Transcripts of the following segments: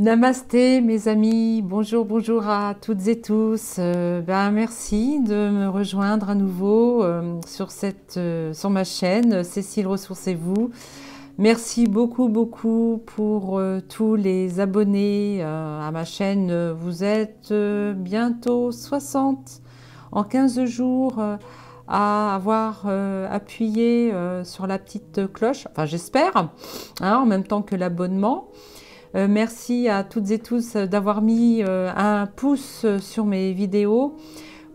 Namasté mes amis, bonjour, bonjour à toutes et tous. Merci de me rejoindre à nouveau sur ma chaîne Cécile Ressourcez-vous. Merci beaucoup, beaucoup pour tous les abonnés à ma chaîne. Vous êtes bientôt 60 en 15 jours à avoir appuyé sur la petite cloche. Enfin, j'espère, hein, en même temps que l'abonnement. Merci à toutes et tous d'avoir mis un pouce sur mes vidéos.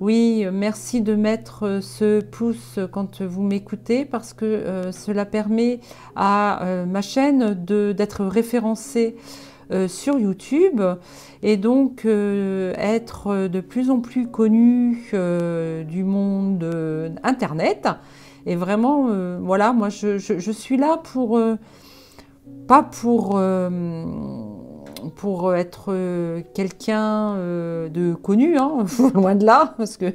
Oui, merci de mettre ce pouce quand vous m'écoutez parce que cela permet à ma chaîne d'être référencée sur YouTube et donc être de plus en plus connue du monde Internet. Et vraiment, voilà, moi je suis là pour... pas pour être quelqu'un de connu, hein, loin de là, parce que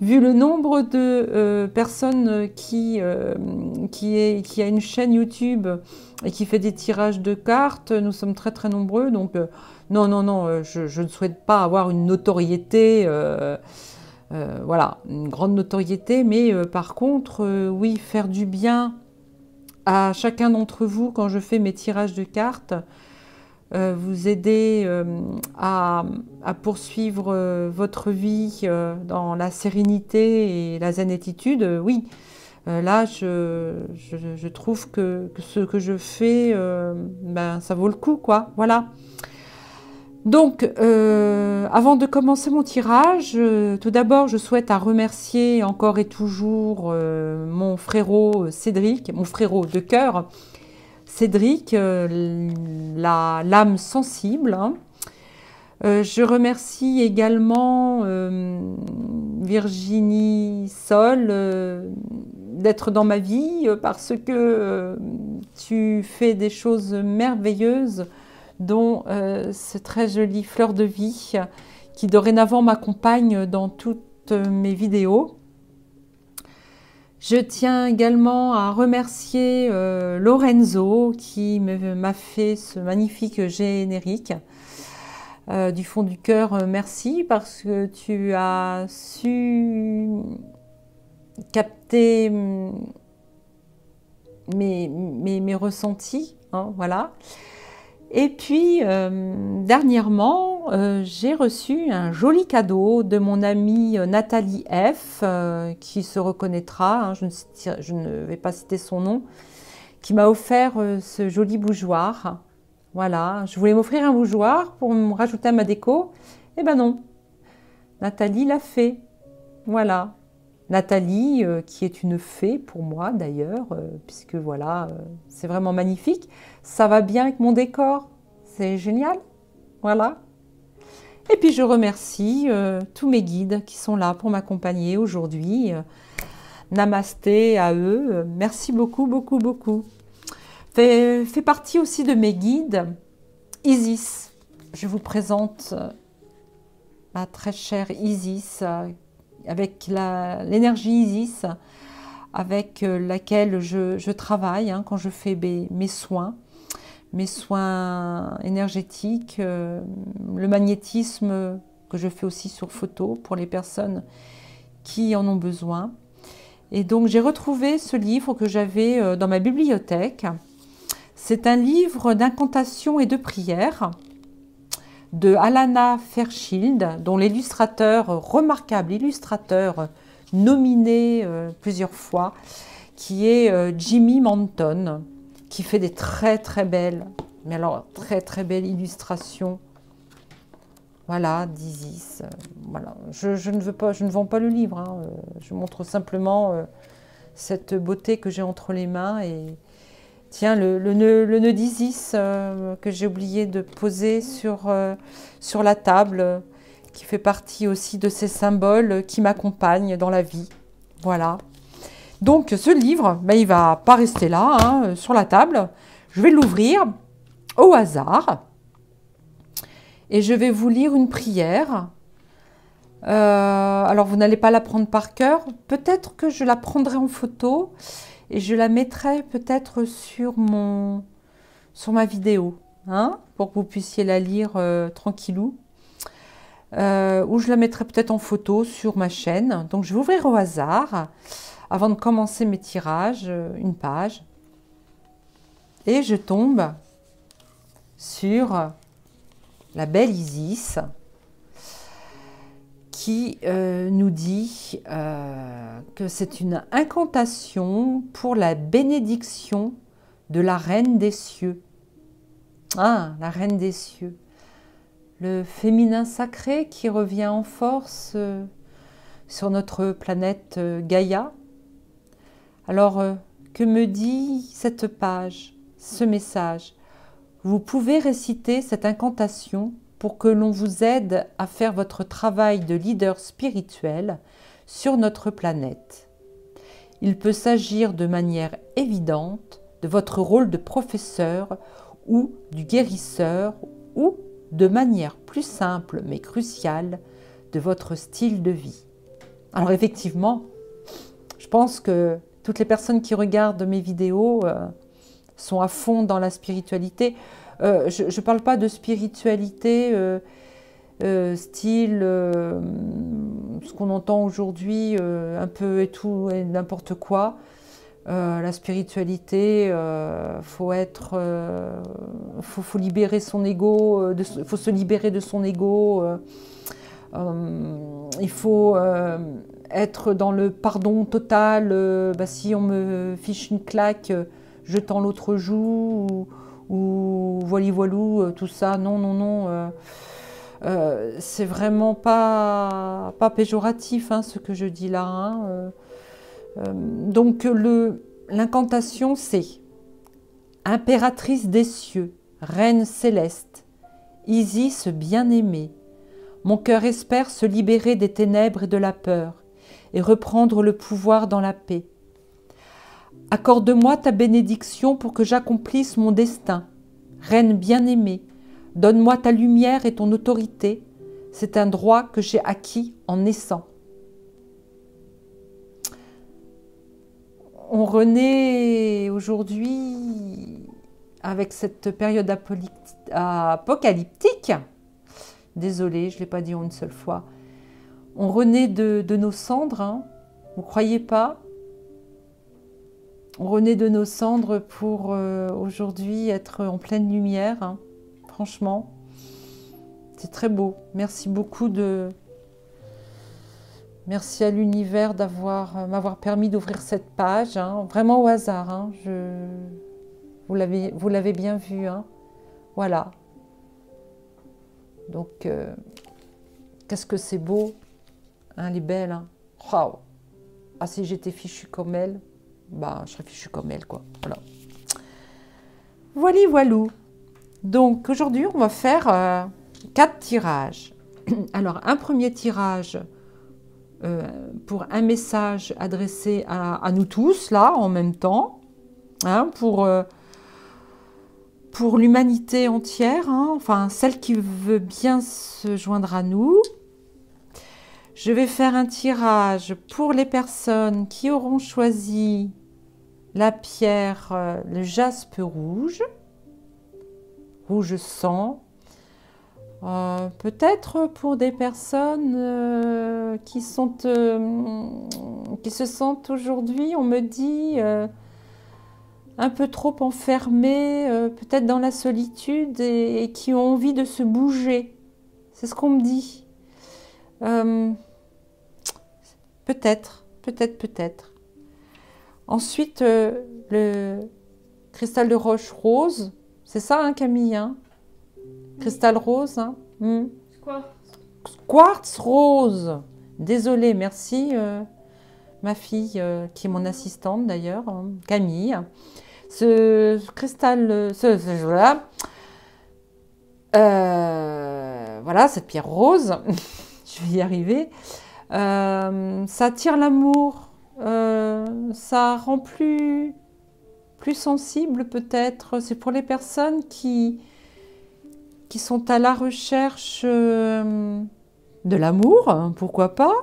vu le nombre de personnes qui a une chaîne YouTube et qui fait des tirages de cartes, nous sommes très très nombreux, donc non, non, non, je ne souhaite pas avoir une notoriété, voilà, une grande notoriété, mais par contre, oui, faire du bien à chacun d'entre vous quand je fais mes tirages de cartes, vous aider à poursuivre votre vie dans la sérénité et la zénitude, oui. Là, je trouve que ce que je fais, ça vaut le coup, quoi. Voilà. Donc, avant de commencer mon tirage, tout d'abord, je souhaite à remercier encore et toujours mon frérot Cédric, mon frérot de cœur, Cédric, l'âme sensible. Hein. Je remercie également Virginie Sol d'être dans ma vie parce que tu fais des choses merveilleuses, dont ce très joli fleur de vie qui dorénavant m'accompagne dans toutes mes vidéos. Je tiens également à remercier Lorenzo qui m'a fait ce magnifique générique. Du fond du cœur, merci parce que tu as su capter mes ressentis, hein, voilà. Et puis, dernièrement, j'ai reçu un joli cadeau de mon amie Nathalie F, qui se reconnaîtra, hein, je ne vais pas citer son nom, qui m'a offert ce joli bougeoir. Voilà, je voulais m'offrir un bougeoir pour me rajouter à ma déco. Eh ben non, Nathalie l'a fait. Voilà. Nathalie, qui est une fée pour moi d'ailleurs, puisque voilà, c'est vraiment magnifique. Ça va bien avec mon décor, c'est génial. Voilà. Et puis je remercie tous mes guides qui sont là pour m'accompagner aujourd'hui. Namasté à eux, merci beaucoup, beaucoup, beaucoup. Fait partie aussi de mes guides, Isis. Je vous présente ma très chère Isis, avec l'énergie Isis, avec laquelle je travaille hein, quand je fais mes soins énergétiques, le magnétisme que je fais aussi sur photo pour les personnes qui en ont besoin. Et donc j'ai retrouvé ce livre que j'avais dans ma bibliothèque. C'est un livre d'incantations et de prières de Alana Fairchild, dont l'illustrateur, remarquable illustrateur, nominé plusieurs fois, qui est Jimmy Manton, qui fait des très très belles, mais alors très très belles illustrations. Voilà, d'Isis. Voilà. Je ne vends pas le livre, hein. Je montre simplement cette beauté que j'ai entre les mains et tiens, le nœud d'Isis que j'ai oublié de poser sur la table, qui fait partie aussi de ces symboles qui m'accompagnent dans la vie. Voilà. Donc ce livre, il ne va pas rester là, hein, sur la table. Je vais l'ouvrir au hasard et je vais vous lire une prière. Alors vous n'allez pas la prendre par cœur. Peut-être que je la prendrai en photo et je la mettrai peut-être sur ma vidéo. hein, pour que vous puissiez la lire tranquillou. Ou je la mettrai peut-être en photo sur ma chaîne. Donc je vais ouvrir au hasard, avant de commencer mes tirages, une page. Et je tombe sur la belle Isis qui nous dit que c'est une incantation pour la bénédiction de la Reine des Cieux. Ah, la Reine des Cieux. Le féminin sacré qui revient en force sur notre planète Gaïa. Alors, que me dit cette page, ce message? Vous pouvez réciter cette incantation pour que l'on vous aide à faire votre travail de leader spirituel sur notre planète. Il peut s'agir de manière évidente de votre rôle de professeur ou du guérisseur ou de manière plus simple mais cruciale de votre style de vie. Alors effectivement, je pense que toutes les personnes qui regardent mes vidéos sont à fond dans la spiritualité. Je ne parle pas de spiritualité style ce qu'on entend aujourd'hui, un peu et tout et n'importe quoi. La spiritualité, faut libérer son ego, faut se libérer de son ego. Il faut être dans le pardon total. Si on me fiche une claque, je tends l'autre joue ou voilou, tout ça. Non, non, non. C'est vraiment pas péjoratif hein, ce que je dis là. Hein. Donc l'incantation c'est impératrice des cieux, reine céleste, Isis bien-aimée, mon cœur espère se libérer des ténèbres et de la peur et reprendre le pouvoir dans la paix. Accorde-moi ta bénédiction pour que j'accomplisse mon destin. Reine bien-aimée, donne-moi ta lumière et ton autorité, c'est un droit que j'ai acquis en naissant. On renaît aujourd'hui avec cette période apocalyptique. Désolée, je ne l'ai pas dit une seule fois. On renaît de nos cendres, hein. Vous ne croyez pas? On renaît de nos cendres pour aujourd'hui être en pleine lumière. Hein. Franchement, c'est très beau. Merci beaucoup Merci à l'univers m'avoir permis d'ouvrir cette page, hein, vraiment au hasard. Hein, vous l'avez bien vu. Hein, voilà. Donc, qu'est-ce que c'est beau. Hein, elle est belle. Hein. Waouh. Ah, si j'étais fichue comme elle, bah, je serais fichue comme elle, quoi. Voilà. Voilou. Donc, aujourd'hui, on va faire 4 tirages. Alors, un premier tirage pour un message adressé à nous tous, là, en même temps, hein, pour l'humanité entière, hein, enfin, celle qui veut bien se joindre à nous. Je vais faire un tirage pour les personnes qui auront choisi la pierre, le jaspe rouge, rouge sang. Peut-être pour des personnes qui se sentent aujourd'hui, on me dit, un peu trop enfermées, peut-être dans la solitude et qui ont envie de se bouger. C'est ce qu'on me dit. Peut-être. Ensuite, le cristal de roche rose, c'est ça, hein, Camille, hein? Cristal rose, hein. Quartz rose. Désolée, merci ma fille qui est mon assistante d'ailleurs, hein, Camille. Ce cristal, voilà, cette pierre rose, je vais y arriver. Ça attire l'amour, ça rend plus sensible peut-être. C'est pour les personnes qui sont à la recherche de l'amour, hein, pourquoi pas,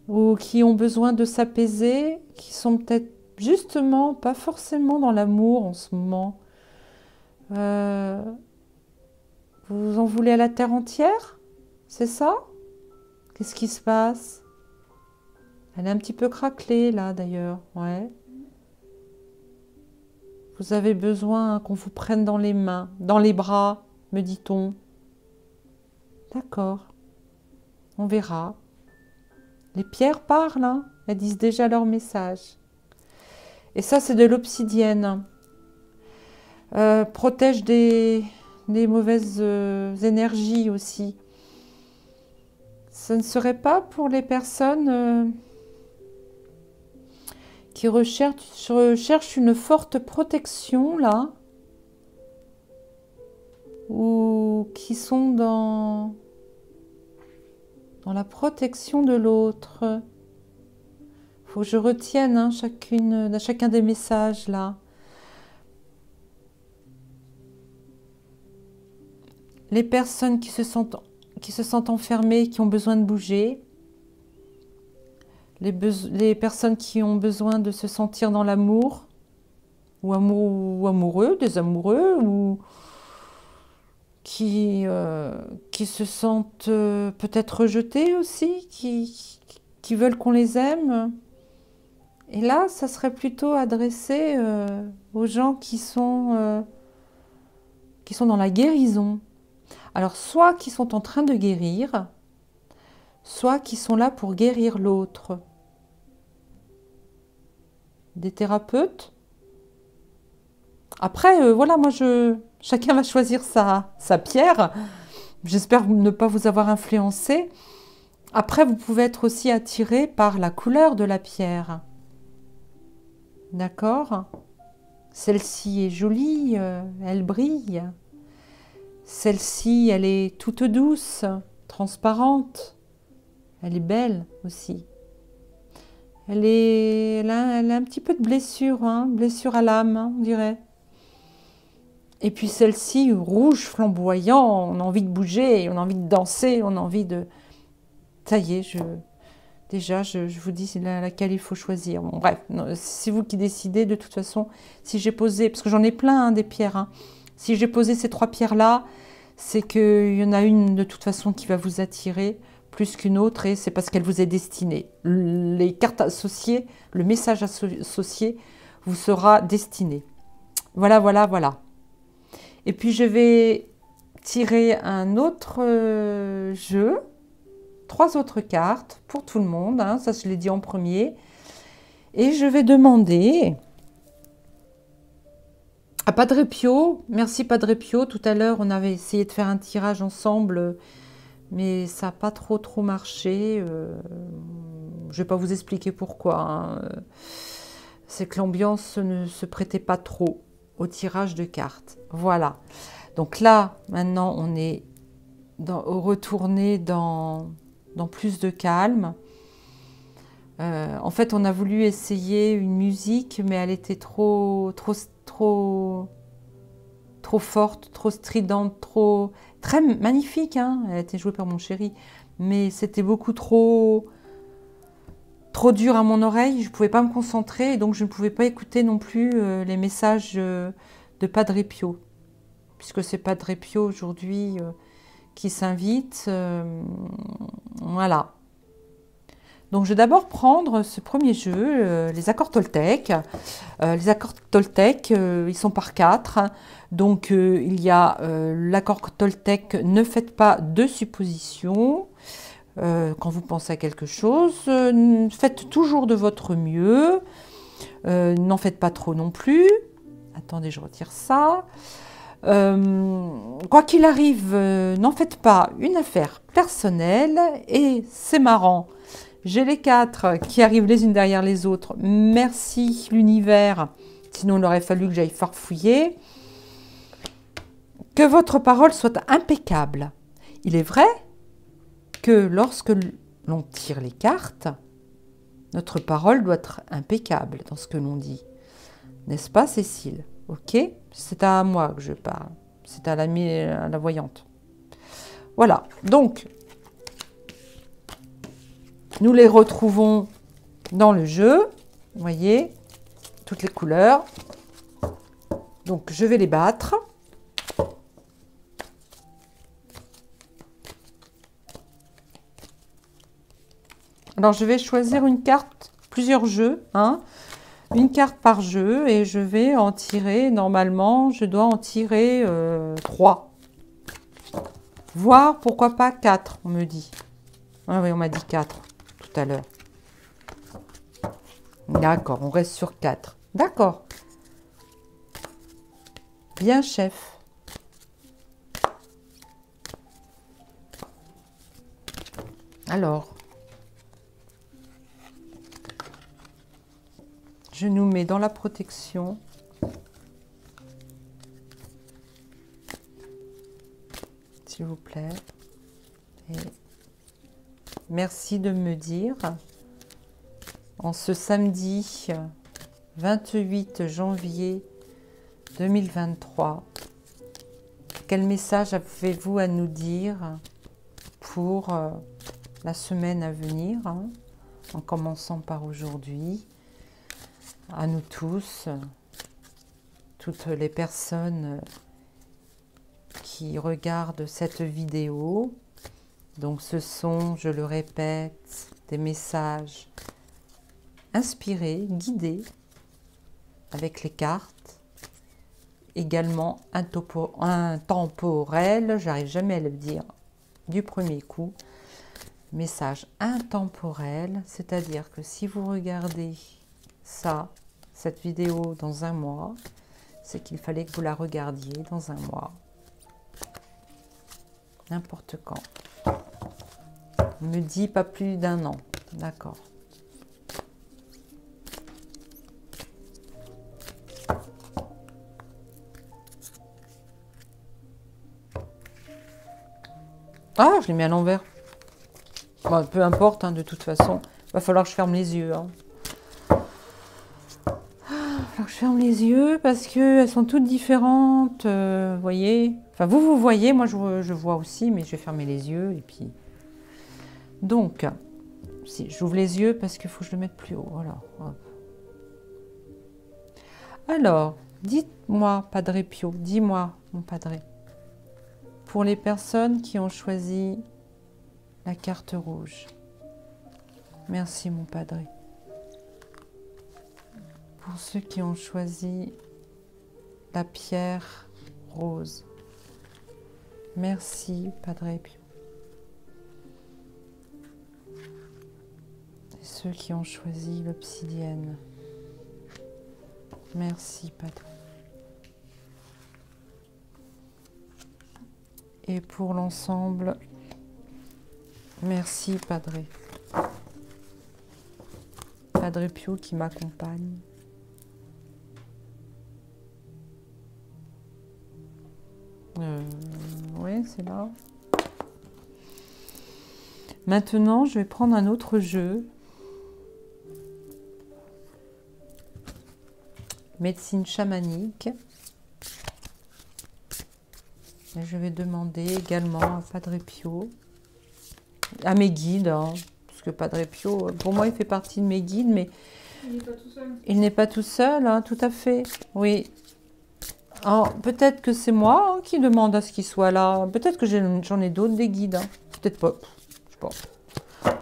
ou qui ont besoin de s'apaiser, qui sont peut-être justement pas forcément dans l'amour en ce moment, Euh, vous en voulez à la terre entière? C'est ça? Qu'est-ce qui se passe? Elle est un petit peu craquelée là d'ailleurs, ouais. Vous avez besoin qu'on vous prenne dans les mains, dans les bras, me dit-on. D'accord, on verra. Les pierres parlent, hein, elles disent déjà leur message. Et ça, c'est de l'obsidienne. Protège des mauvaises énergies aussi. Ce ne serait pas pour les personnes qui recherchent une forte protection, là, ou qui sont dans la protection de l'autre. Il faut que je retienne hein, chacun des messages, là. Les personnes qui se sentent enfermées, qui ont besoin de bouger. Les personnes qui ont besoin de se sentir dans l'amour, ou amoureux, des amoureux, ou qui se sentent peut-être rejetés aussi, qui veulent qu'on les aime. Et là, ça serait plutôt adressé aux gens qui sont dans la guérison. Alors, soit qui sont en train de guérir, soit qui sont là pour guérir l'autre. Des thérapeutes. Après, voilà, chacun va choisir sa pierre. J'espère ne pas vous avoir influencé. Après, vous pouvez être aussi attiré par la couleur de la pierre. D'accord? Celle-ci est jolie, elle brille. Celle-ci, elle est toute douce, transparente. Elle est belle aussi. Elle a un petit peu de blessure, hein, blessure à l'âme, hein, on dirait. Et puis celle-ci, rouge, flamboyant, on a envie de bouger, on a envie de danser, on a envie de... Ça y est, je vous dis laquelle il faut choisir. Bon, bref, c'est vous qui décidez. De toute façon, si j'ai posé, parce que j'en ai plein hein, des pierres, hein. Si j'ai posé ces 3 pierres-là, c'est qu'il y en a une de toute façon qui va vous attirer plus qu'une autre et c'est parce qu'elle vous est destinée. Les cartes associées, le message associé vous sera destiné. Voilà, voilà, voilà. Et puis je vais tirer un autre jeu, 3 autres cartes pour tout le monde, hein, ça je l'ai dit en premier. Et je vais demander à Padre Pio, merci Padre Pio, tout à l'heure on avait essayé de faire un tirage ensemble, mais ça n'a pas trop marché. Je ne vais pas vous expliquer pourquoi. Hein. C'est que l'ambiance ne se prêtait pas trop au tirage de cartes. Voilà. Donc là, maintenant, on est retourné dans plus de calme. En fait, on a voulu essayer une musique, mais elle était trop forte, trop stridente, très magnifique. Hein, elle a été jouée par mon chéri, mais c'était beaucoup trop dur à mon oreille. Je ne pouvais pas me concentrer, et donc je ne pouvais pas écouter non plus les messages de Padre Pio, puisque c'est Padre Pio aujourd'hui qui s'invite. Voilà. Donc je vais d'abord prendre ce premier jeu, les accords Toltec. Les accords Toltec, ils sont par 4. Donc il y a l'accord Toltec, ne faites pas de suppositions. Quand vous pensez à quelque chose, faites toujours de votre mieux. N'en faites pas trop non plus. Attendez, je retire ça. Quoi qu'il arrive, n'en faites pas une affaire personnelle. Et c'est marrant. J'ai les 4 qui arrivent les unes derrière les autres. Merci l'univers, sinon il aurait fallu que j'aille farfouiller. Que votre parole soit impeccable. Il est vrai que lorsque l'on tire les cartes, notre parole doit être impeccable dans ce que l'on dit. N'est-ce pas, Cécile? Ok? C'est à moi que je parle. C'est à la voyante. Voilà. Donc, nous les retrouvons dans le jeu. Vous voyez, toutes les couleurs. Donc, je vais les battre. Alors, je vais choisir une carte, plusieurs jeux, hein, une carte par jeu, et je vais en tirer, normalement, je dois en tirer 3. Voire, pourquoi pas 4, on me dit. Ah oui, on m'a dit 4 tout à l'heure. D'accord, on reste sur 4. D'accord. Bien, chef. Alors, je nous mets dans la protection. S'il vous plaît. Et merci de me dire, en ce samedi 28 janvier 2023, quel message avez-vous à nous dire pour la semaine à venir, hein, en commençant par aujourd'hui, à nous tous, toutes les personnes qui regardent cette vidéo. Donc ce sont, je le répète, des messages inspirés, guidés, avec les cartes, également intemporels, j'arrive jamais à le dire du premier coup, message intemporel, c'est-à-dire que si vous regardez cette vidéo dans un mois, c'est qu'il fallait que vous la regardiez dans un mois, n'importe quand. On me dit pas plus d'1 an, d'accord. Ah, je l'ai mis à l'envers. Bon, peu importe, hein, de toute façon, il va falloir que je ferme les yeux. Hein. Alors, je ferme les yeux parce qu'elles sont toutes différentes, vous voyez. Enfin, vous voyez, moi je vois aussi, mais je vais fermer les yeux et puis... Donc, si j'ouvre les yeux parce qu'il faut que je le mette plus haut, voilà. Hop. Alors, dites-moi, Padre Pio, dis-moi, mon Padre, pour les personnes qui ont choisi la carte rouge. Merci, mon Padre. Pour ceux qui ont choisi la pierre rose. Merci, Padre Pio. Et ceux qui ont choisi l'obsidienne. Merci, Padre. Et pour l'ensemble, merci, Padre. Padre Pio qui m'accompagne. Oui, c'est là. Maintenant, je vais prendre un autre jeu. Médecine chamanique. Et je vais demander également à Padre Pio, à mes guides, hein, parce que Padre Pio, pour moi, il fait partie de mes guides, mais il n'est pas tout seul. Il n'est pas tout seul, hein, tout à fait. Oui. Peut-être que c'est moi, hein, qui demande à ce qu'il soit là. Peut-être que j'en ai d'autres, des guides. Hein. Peut-être pas. Je sais pas.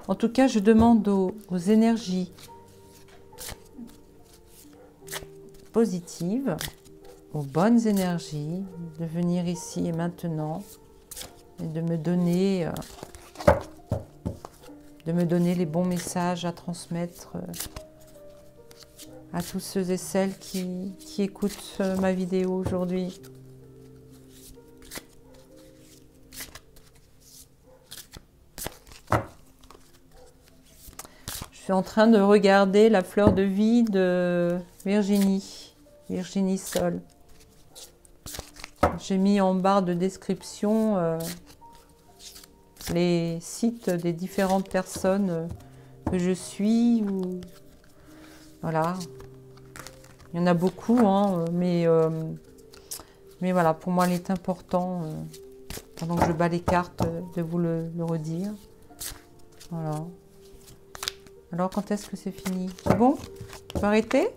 En tout cas, je demande aux énergies positives, aux bonnes énergies, de venir ici et maintenant et de me donner les bons messages à transmettre à tous ceux et celles qui écoutent ma vidéo aujourd'hui. Je suis en train de regarder la fleur de vie de Virginie Sol. J'ai mis en barre de description les sites des différentes personnes que je suis. Voilà. Il y en a beaucoup, hein, mais voilà, pour moi, il est important, pendant que je bats les cartes, de vous le redire. Voilà. Alors, quand est-ce que c'est fini? C'est bon? On peut arrêter?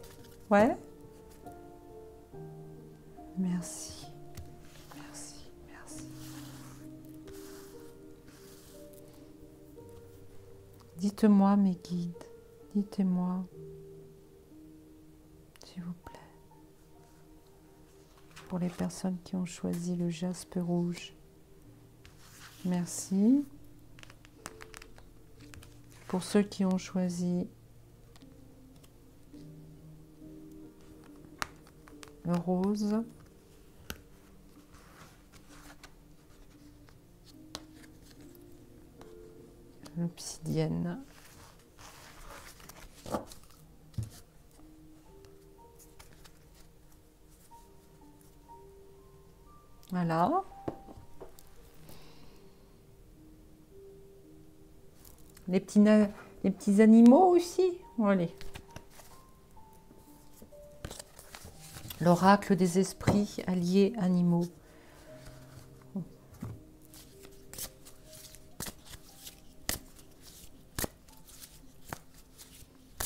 Ouais. Merci. Merci. Merci. Dites-moi, mes guides, dites-moi, s'il vous plaît, pour les personnes qui ont choisi le jaspe rouge. Merci. Pour ceux qui ont choisi le rose. L'obsidienne. Voilà. Les petits animaux aussi. Allez. L'oracle des esprits alliés animaux.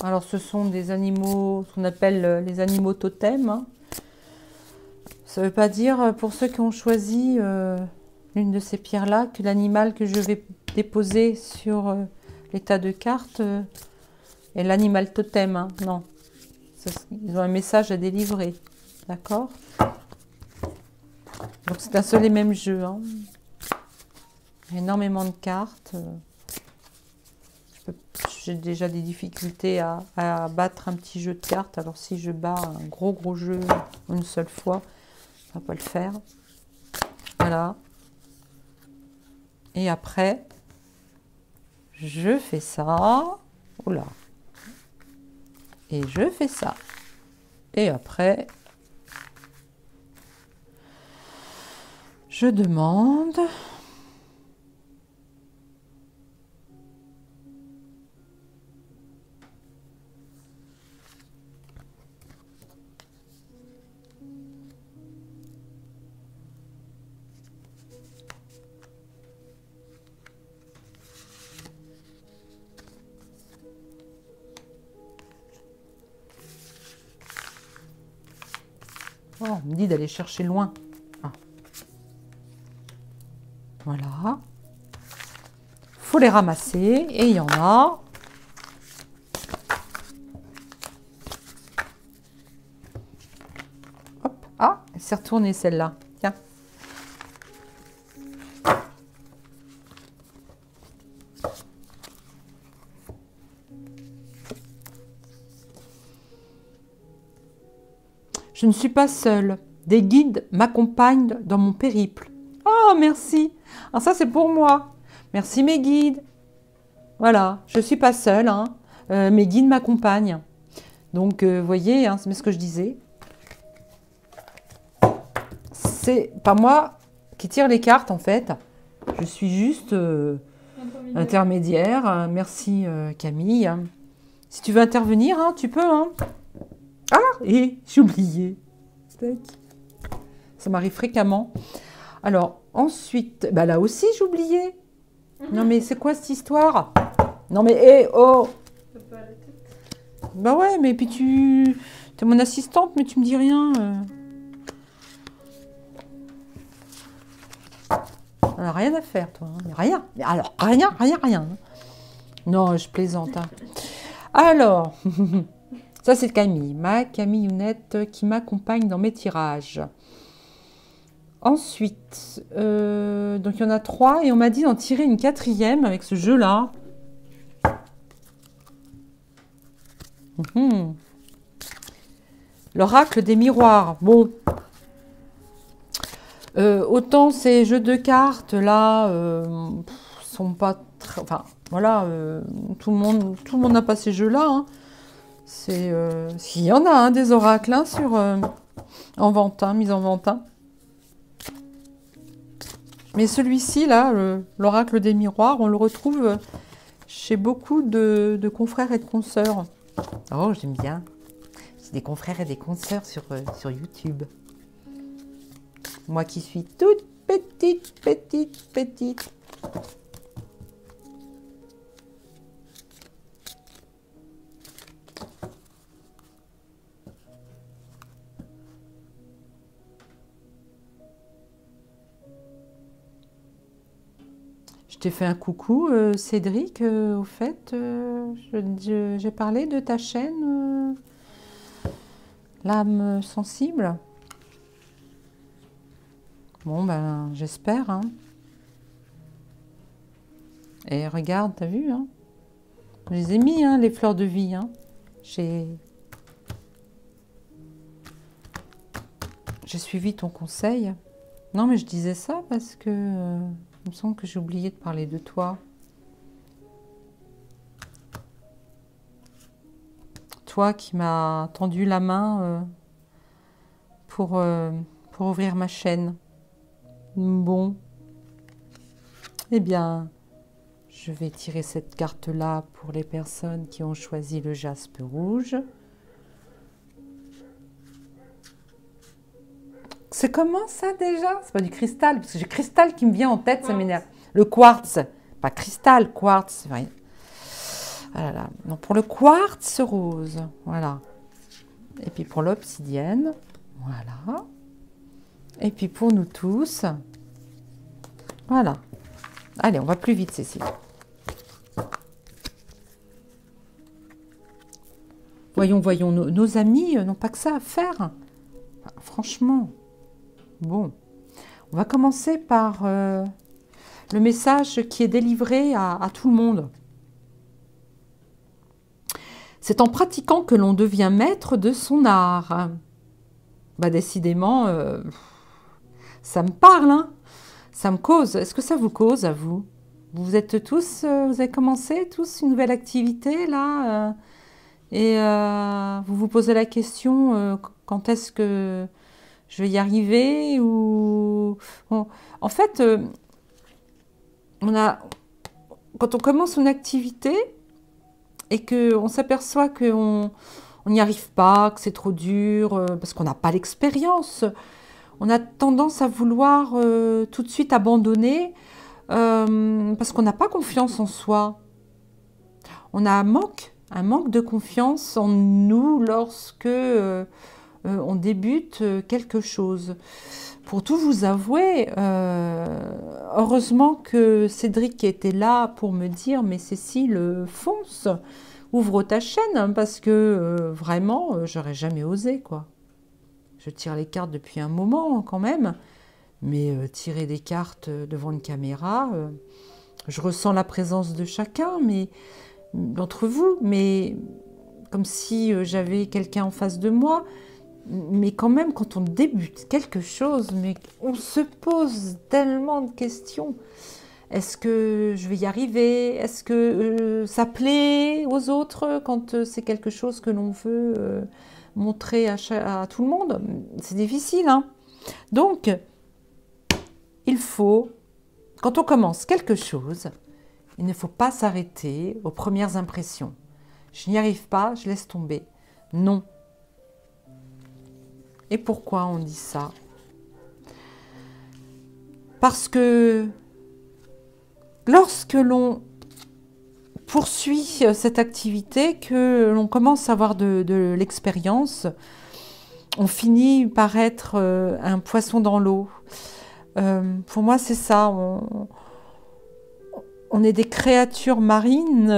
Alors, ce sont des animaux, ce qu'on appelle les animaux totems. Hein. Ça ne veut pas dire, pour ceux qui ont choisi l'une de ces pierres-là, que l'animal que je vais déposer sur l'état de carte est l'animal totem. Hein. Non. Ils ont un message à délivrer. D'accord? Donc, c'est un seul et même jeu. Hein. Il y a énormément de cartes. J'ai déjà des difficultés à battre un petit jeu de cartes. Alors si je bats un gros jeu une seule fois, ça va pas le faire. Voilà. Et après, je fais ça. Oula. Et je fais ça. Et après, je demande... Oh, on me dit d'aller chercher loin. Ah. Voilà. Faut les ramasser. Et il y en a. Hop. Ah, elle s'est retournée celle-là. Tiens. Je ne suis pas seule. Des guides m'accompagnent dans mon périple. Oh, merci. Alors ça, c'est pour moi. Merci mes guides. Voilà, je ne suis pas seule. Hein. Mes guides m'accompagnent. Donc, vous voyez, hein, c'est ce que je disais. C'est pas moi qui tire les cartes, en fait. Je suis juste intermédiaire. Merci, Camille. Si tu veux intervenir, hein, tu peux. Hein. Ah, et j'ai oublié. Ça m'arrive fréquemment. Alors, ensuite, bah là aussi, j'ai oublié. Non, mais c'est quoi cette histoire? Non, mais, hé, oh! Bah ouais, mais puis tu... T'es mon assistante, mais tu me dis rien. On n'a rien à faire, toi. Hein. Rien. Mais alors, rien. Non, je plaisante. Hein. Alors... Ça, c'est Camille, ma Camillounette qui m'accompagne dans mes tirages. Ensuite, donc il y en a 3 et on m'a dit d'en tirer une 4e avec ce jeu-là. L'oracle des miroirs. Bon, autant ces jeux de cartes là sont pas très... Enfin, voilà, tout le monde n'a pas ces jeux-là. Hein. C'est, s'il y en a hein, des oracles hein, sur en vente, hein, mise en vente. Hein. Mais celui-ci là, l'oracle des miroirs, on le retrouve chez beaucoup de confrères et de consoeurs. Oh, j'aime bien. J'ai des confrères et des consoeurs sur YouTube. Moi qui suis toute petite. t'ai fait un coucou, Cédric. Au fait, j'ai parlé de ta chaîne, l'âme sensible. Bon, ben, j'espère, hein. Et regarde, t'as vu, hein? Je les ai mis, hein, les fleurs de vie, hein. J'ai suivi ton conseil. Non, mais je disais ça parce que il me semble que j'ai oublié de parler de toi. Toi qui m'as tendu la main pour ouvrir ma chaîne. Bon. Eh bien, je vais tirer cette carte-là pour les personnes qui ont choisi le jaspe rouge. C'est comment ça déjà? C'est pas du cristal, parce que j'ai cristal qui me vient en tête, ça m'énerve. Le quartz, pas cristal, quartz, c'est vrai. Ah là là. Donc pour le quartz rose, voilà. Et puis pour l'obsidienne, voilà. Et puis pour nous tous, voilà. Allez, on va plus vite, Cécile. Voyons, voyons, nos amis n'ont pas que ça à faire. Enfin, franchement. Bon. On va commencer par le message qui est délivré à tout le monde. C'est en pratiquant que l'on devient maître de son art. Bah décidément, ça me parle, hein. Ça me cause. Est-ce que ça vous cause à vous? Vous êtes tous, vous avez commencé tous une nouvelle activité là et vous vous posez la question quand est-ce que je vais y arriver ou bon, en fait, quand on commence une activité et qu'on s'aperçoit qu'on n'y arrive pas, que c'est trop dur, parce qu'on n'a pas l'expérience, on a tendance à vouloir tout de suite abandonner parce qu'on n'a pas confiance en soi. On a un manque de confiance en nous lorsque on débute quelque chose. Pour tout vous avouer, heureusement que Cédric était là pour me dire « Mais Cécile, fonce, ouvre ta chaîne, hein, parce que vraiment, j'aurais jamais osé, quoi. » Je tire les cartes depuis un moment, quand même, mais tirer des cartes devant une caméra, je ressens la présence de chacun, mais d'entre vous, mais comme si j'avais quelqu'un en face de moi. Mais quand même, quand on débute quelque chose, mais on se pose tellement de questions. Est-ce que je vais y arriver? Est-ce que ça plaît aux autres quand c'est quelque chose que l'on veut montrer à tout le monde? C'est difficile, hein? Donc, il faut, quand on commence quelque chose, il ne faut pas s'arrêter aux premières impressions. Je n'y arrive pas, je laisse tomber. Non. Et pourquoi on dit ça? Parce que lorsque l'on poursuit cette activité, que l'on commence à avoir de l'expérience, on finit par être un poisson dans l'eau. Pour moi, c'est ça. On est des créatures marines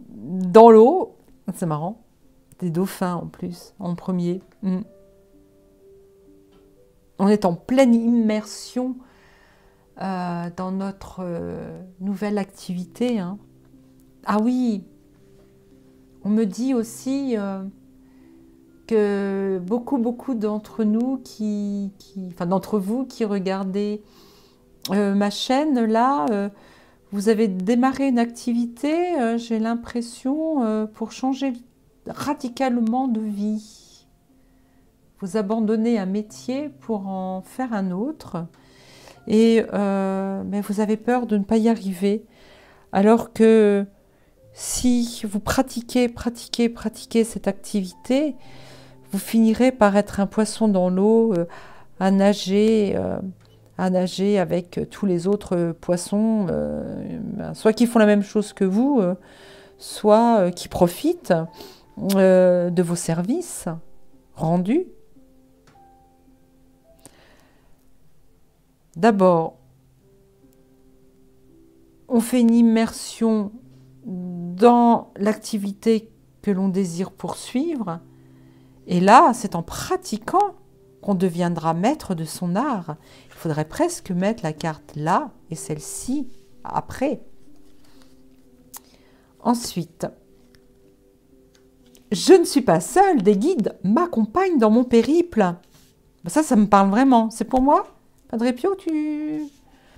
dans l'eau. C'est marrant. Des dauphins en plus, en premier. On est en pleine immersion dans notre nouvelle activité, hein. Ah oui, on me dit aussi que beaucoup d'entre nous enfin d'entre vous qui regardez ma chaîne là, vous avez démarré une activité, j'ai l'impression, pour changer radicalement de vie. Vous abandonnez un métier pour en faire un autre et mais vous avez peur de ne pas y arriver. Alors que si vous pratiquez cette activité, vous finirez par être un poisson dans l'eau, à nager avec tous les autres poissons, soit qui font la même chose que vous, soit qui profitent de vos services rendus. D'abord, on fait une immersion dans l'activité que l'on désire poursuivre. Et là, c'est en pratiquant qu'on deviendra maître de son art. Il faudrait presque mettre la carte là et celle-ci après. Ensuite, je ne suis pas seule, des guides m'accompagnent dans mon périple. Ça me parle vraiment. C'est pour moi? Padre Pio, tu...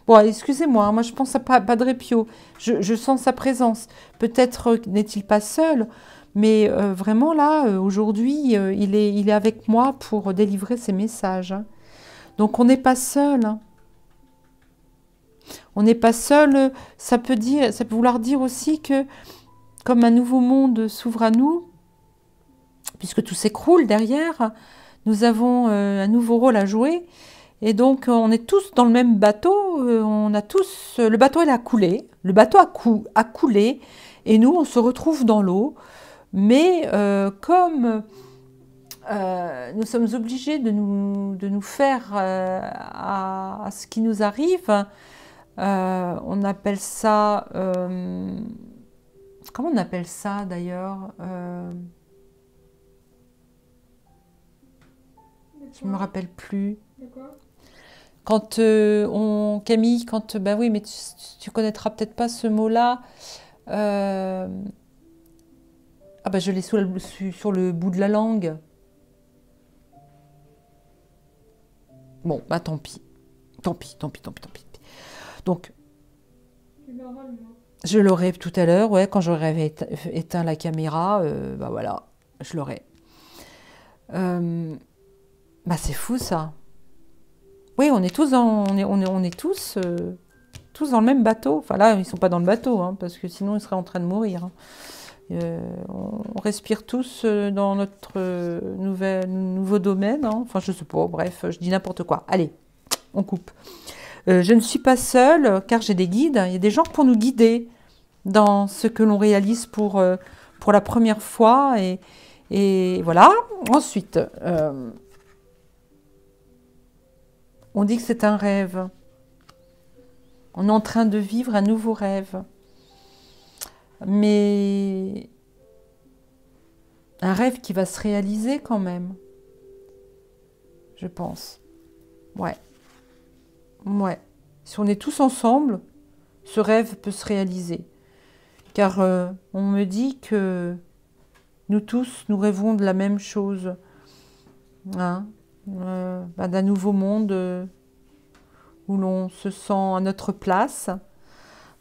Bon, excusez-moi, moi je pense à Padre Pio. Je sens sa présence. Peut-être n'est-il pas seul, mais vraiment là, aujourd'hui, il est avec moi pour délivrer ses messages. Donc on n'est pas seul. On n'est pas seul. Ça peut vouloir dire aussi que comme un nouveau monde s'ouvre à nous, puisque tout s'écroule derrière, nous avons un nouveau rôle à jouer. Et donc, on est tous dans le même bateau. Le bateau, il a coulé. Le bateau a coulé. Et nous, on se retrouve dans l'eau. Mais comme nous sommes obligés de nous faire à ce qui nous arrive, on appelle ça... comment on appelle ça d'ailleurs? Je ne me rappelle plus. Quand Camille, ben oui, mais tu connaîtras peut-être pas ce mot-là. Ah ben je l'ai sur le bout de la langue. Bon, bah tant pis. Tant pis. Donc, je l'aurai tout à l'heure, ouais, quand j'aurai éteint la caméra, bah voilà, je l'aurai. Bah c'est fou ça. Oui, on est tous dans le même bateau. Enfin là, ils ne sont pas dans le bateau, hein, parce que sinon ils seraient en train de mourir. On respire tous dans notre nouveau domaine. Hein. Enfin, je sais pas, bref, je dis n'importe quoi. Allez, on coupe. Je ne suis pas seule, car j'ai des guides. Il y a des gens pour nous guider dans ce que l'on réalise pour la première fois. Et voilà. Ensuite... on dit que c'est un rêve. On est en train de vivre un nouveau rêve. Mais un rêve qui va se réaliser quand même. Je pense. Ouais. Si on est tous ensemble, ce rêve peut se réaliser. Car on me dit que nous tous, nous rêvons de la même chose. Hein, d'un nouveau monde où l'on se sent à notre place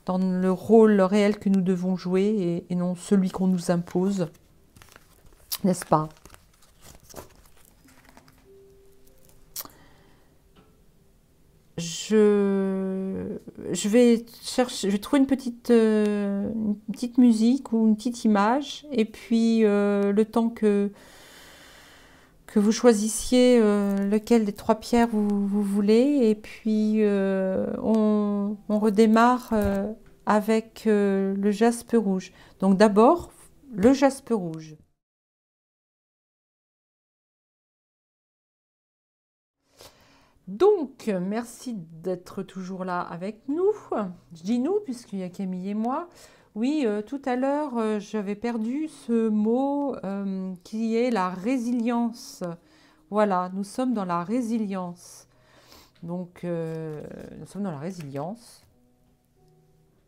dans le rôle réel que nous devons jouer et non celui qu'on nous impose, n'est-ce pas? Je vais trouver une petite musique ou une petite image et puis le temps que vous choisissiez lequel des 3 pierres vous voulez. Et puis, on redémarre avec le jaspe rouge. Donc d'abord, le jaspe rouge. Donc, merci d'être toujours là avec nous. Je dis nous, puisqu'il y a Camille et moi. Oui, tout à l'heure, j'avais perdu ce mot qui est la résilience. Voilà, nous sommes dans la résilience. Donc, nous sommes dans la résilience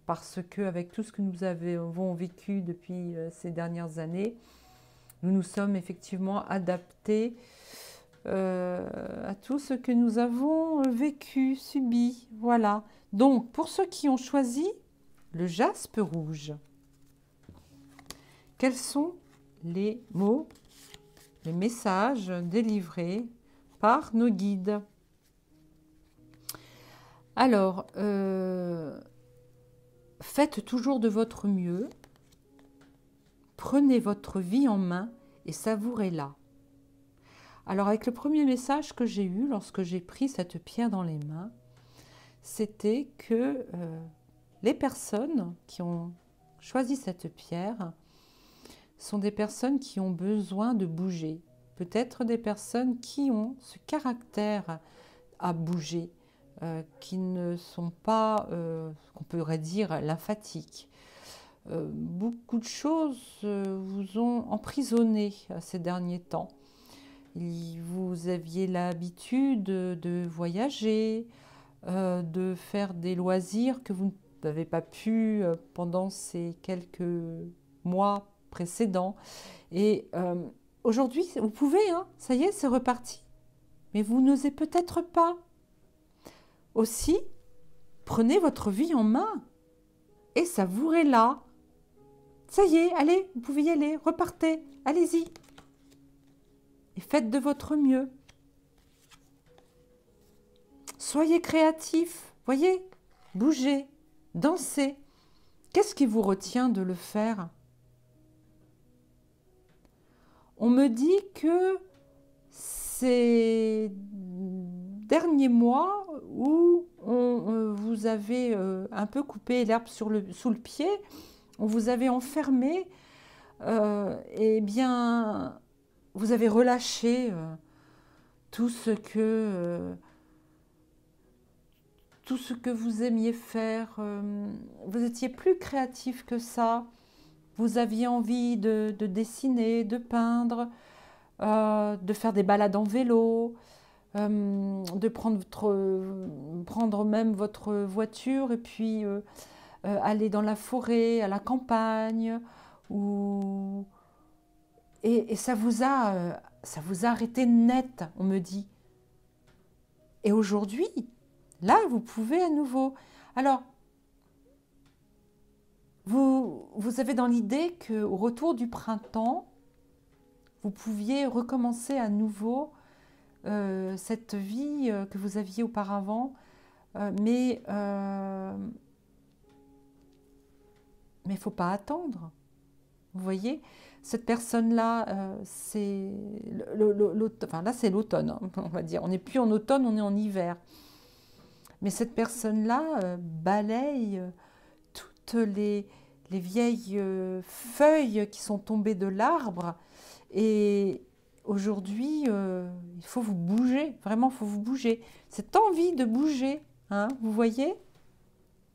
parce qu'avec tout ce que nous avons vécu depuis ces dernières années, nous nous sommes effectivement adaptés à tout ce que nous avons vécu, subi. Voilà. Donc, pour ceux qui ont choisi le jaspe rouge, quels sont les mots, les messages délivrés par nos guides? Alors, faites toujours de votre mieux, prenez votre vie en main et savourez-la. Alors, avec le premier message que j'ai eu lorsque j'ai pris cette pierre dans les mains, c'était que les personnes qui ont choisi cette pierre sont des personnes qui ont besoin de bouger. Peut-être des personnes qui ont ce caractère à bouger. qui ne sont pas, ce qu'on pourrait dire, lymphatiques. Beaucoup de choses vous ont emprisonné ces derniers temps. Vous aviez l'habitude de voyager, de faire des loisirs que vous n'avez pas pu pendant ces quelques mois précédents. Et aujourd'hui, vous pouvez, hein, ça y est, c'est reparti. Mais vous n'osez peut-être pas. Aussi, prenez votre vie en main et savourez-la. Ça y est, allez, vous pouvez y aller, repartez, allez-y. Et faites de votre mieux. Soyez créatifs, voyez, bougez, dansez. Qu'est-ce qui vous retient de le faire? On me dit que ces derniers mois où vous avez un peu coupé l'herbe sous le pied, on vous avait enfermé, eh bien, vous avez relâché tout ce que vous aimiez faire. Vous étiez plus créatif que ça. Vous aviez envie de dessiner, de peindre, de faire des balades en vélo, de prendre même votre voiture et puis aller dans la forêt, à la campagne. Et ça vous a arrêté net, on me dit. Et aujourd'hui, là, vous pouvez à nouveau. Alors, vous avez dans l'idée qu'au retour du printemps, vous pouviez recommencer à nouveau cette vie que vous aviez auparavant, mais il ne faut pas attendre. Vous voyez, cette personne-là, c'est enfin, là c'est l'automne, hein, on va dire. On n'est plus en automne, on est en hiver. Mais cette personne-là balaye toutes les vieilles feuilles qui sont tombées de l'arbre. Et aujourd'hui, il faut vous bouger, vraiment, il faut vous bouger. Cette envie de bouger, hein, vous voyez?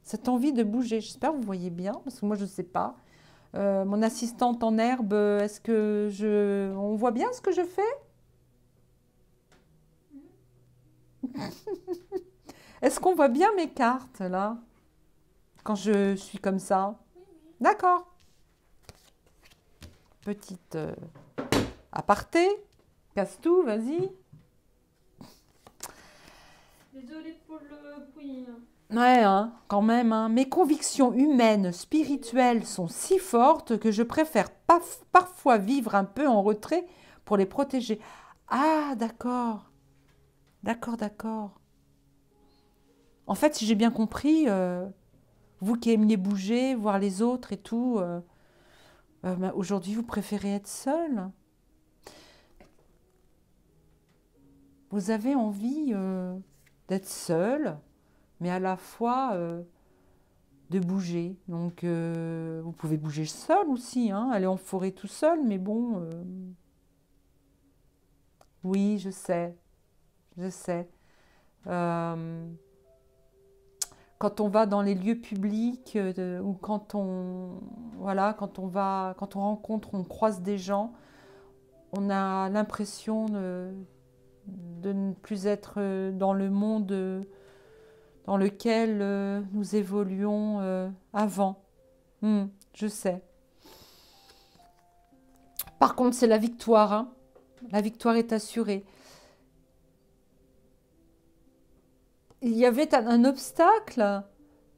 Cette envie de bouger, j'espère que vous voyez bien, parce que moi je ne sais pas. Mon assistante en herbe, est-ce que on voit bien ce que je fais? Est-ce qu'on voit bien mes cartes là? Quand je suis comme ça? D'accord. Petite aparté. Casse tout, vas-y. Désolée pour le bruit. Ouais, hein, quand même. Hein. Mes convictions humaines, spirituelles sont si fortes que je préfère parfois vivre un peu en retrait pour les protéger. Ah, d'accord. D'accord, d'accord. En fait, si j'ai bien compris, vous qui aimiez bouger, voir les autres et tout, ben, aujourd'hui, vous préférez être seul. Vous avez envie d'être seul, mais à la fois de bouger. Donc, vous pouvez bouger seul aussi, hein, aller en forêt tout seul, mais bon, oui, je sais, je sais. Quand on va dans les lieux publics ou voilà, quand on rencontre, on croise des gens, on a l'impression de ne plus être dans le monde dans lequel nous évoluions avant. Je sais. Par contre, c'est la victoire, hein. La victoire est assurée. Il y avait un obstacle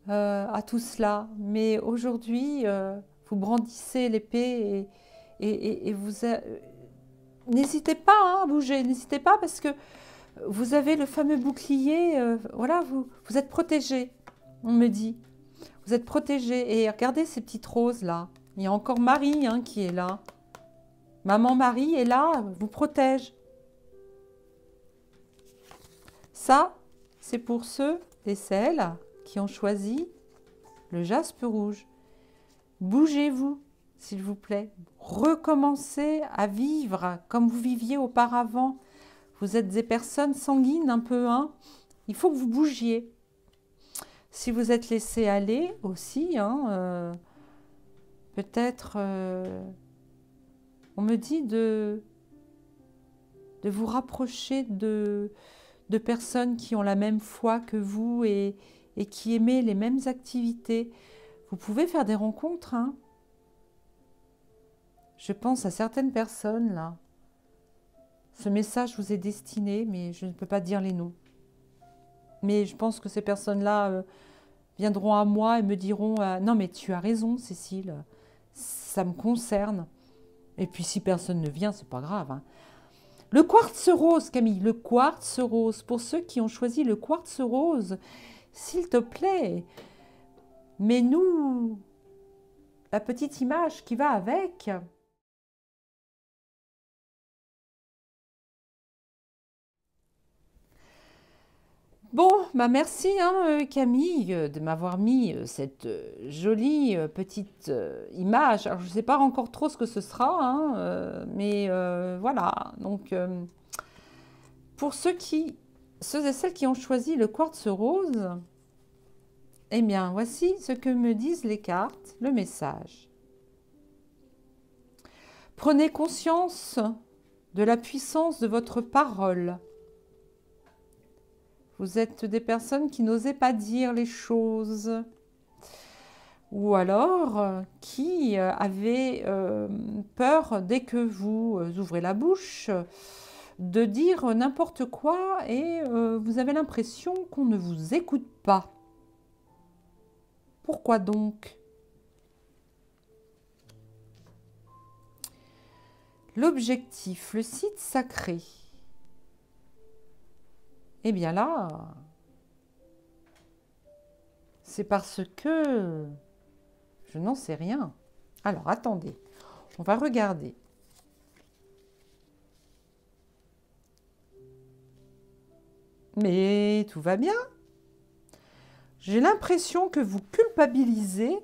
à tout cela, mais aujourd'hui, vous brandissez l'épée et n'hésitez pas hein, à bouger, n'hésitez pas parce que vous avez le fameux bouclier, voilà, vous êtes protégé, on me dit. Vous êtes protégé. Et regardez ces petites roses là. Il y a encore Marie hein, qui est là. Maman Marie est là, vous protège. Ça, c'est pour ceux et celles qui ont choisi le jaspe rouge. Bougez-vous, s'il vous plaît. Recommencez à vivre comme vous viviez auparavant. Vous êtes des personnes sanguines un peu, hein. Il faut que vous bougiez. Si vous êtes laissé aller aussi, hein, peut-être, on me dit de vous rapprocher de personnes qui ont la même foi que vous et qui aiment les mêmes activités. Vous pouvez faire des rencontres, hein. Je pense à certaines personnes, là. Ce message vous est destiné, mais je ne peux pas dire les noms. Mais je pense que ces personnes-là viendront à moi et me diront non, mais tu as raison, Cécile, ça me concerne. Et puis si personne ne vient, c'est pas grave, hein. Le quartz rose, Camille, le quartz rose. Pour ceux qui ont choisi le quartz rose, s'il te plaît, mets-nous la petite image qui va avec. Bon, bah merci hein, Camille de m'avoir mis cette jolie petite image. Alors je ne sais pas encore trop ce que ce sera, hein, mais voilà. Donc pour ceux et celles qui ont choisi le quartz rose, eh bien voici ce que me disent les cartes, le message. Prenez conscience de la puissance de votre parole. Vous êtes des personnes qui n'osaient pas dire les choses ou alors qui avaient peur dès que vous ouvrez la bouche de dire n'importe quoi et vous avez l'impression qu'on ne vous écoute pas. Pourquoi donc? L'objectif, le site sacré. Eh bien là, c'est parce que je n'en sais rien. Alors, attendez, on va regarder. Mais tout va bien. J'ai l'impression que vous culpabilisez